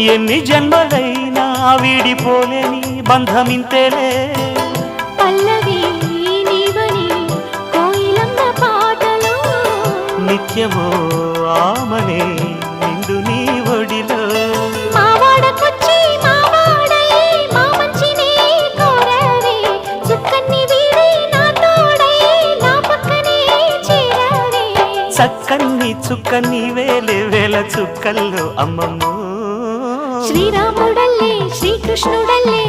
ఎన్ని జన్మలైనా వీడిపోలేని బంధమింతేలే పల్లవి నీవని కోయిలమ్మ పాటలో నిత్యమో ఆమనే నిండు నీ ఒడిలో మావాడకొచ్చి మావాడై మా మంచినే కోరవే చుక్కన్ని వీడి నా తోడై నా పక్కనే చేరవే చక్కన్ని చుక్కన్ని వేలే వేల చుక్కల్లో అమ్మమ్మో శ్రీరాముడల్లే శ్రీకృష్ణుడల్లే